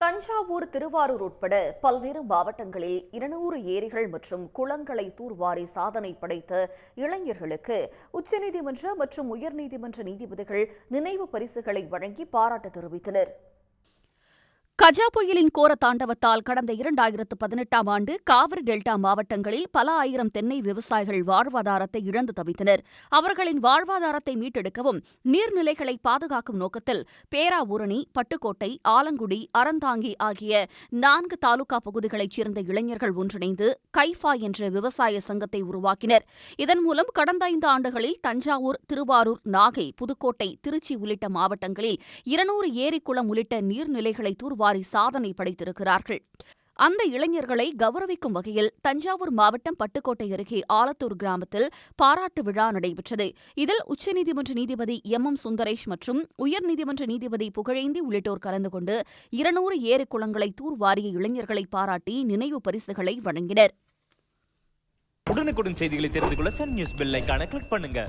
தஞ்சாவூர், திருவாரூர் உட்பட பல்வேறு மாவட்டங்களில் 200 ஏரிகள் மற்றும் குளங்களை தூர்வாரி சாதனை படைத்த இளைஞர்களுக்கு உச்சநீதிமன்ற மற்றும் உயர்நீதிமன்ற நீதிபதிகள் நினைவு பரிசுகளை வழங்கி பாராட்டு தெரிவித்தனர். கஜா புயலின் கோர தாண்டவத்தால் கடந்த 2018ஆம் ஆண்டு காவிரி டெல்டா மாவட்டங்களில் பல ஆயிரம் தென்னை விவசாயிகள் வாழ்வாதாரத்தை இழந்து தவித்தனர். அவர்களின் வாழ்வாதாரத்தை மீட்டெடுக்கவும் நீர்நிலைகளை பாதுகாக்கும் நோக்கத்தில் பேராவூரணி, பட்டுக்கோட்டை, ஆலங்குடி, அறந்தாங்கி ஆகிய 4 தாலுகா பகுதிகளைச் சேர்ந்த இளைஞர்கள் ஒன்றிணைந்து கைஃபா என்ற விவசாய சங்கத்தை உருவாக்கினர். இதன் மூலம் கடந்த 5 ஆண்டுகளில் தஞ்சாவூர், திருவாரூர், நாகை, புதுக்கோட்டை, திருச்சி உள்ளிட்ட மாவட்டங்களில் 200 ஏரி, குளம் உள்ளிட்ட நீர்நிலைகளை தூர்வாரி சாதனை படைத்திருக்கிறார்கள். அந்த இளைஞர்களை கௌரவிக்கும் வகையில் தஞ்சாவூர் மாவட்டம் பட்டுக்கோட்டை அருகே ஆலத்தூர் கிராமத்தில் பாராட்டு விழா நடைபெற்றது. இதில் உச்சநீதிமன்ற நீதிபதி எம். சுந்தரேஷ் மற்றும் உயர்நீதிமன்ற நீதிபதி புகழேந்தி உள்ளிட்டோர் கலந்து கொண்டு 200 ஏரி குளங்களை தூர்வாரிய இளைஞர்களை பாராட்டி நினைவு பரிசுகளை வழங்கினர். உடனுக்குடன் செய்திகளை தெரிந்து கொள்ள சன் நியூஸ் பெல் ஐகானை கிளிக் பண்ணுங்க.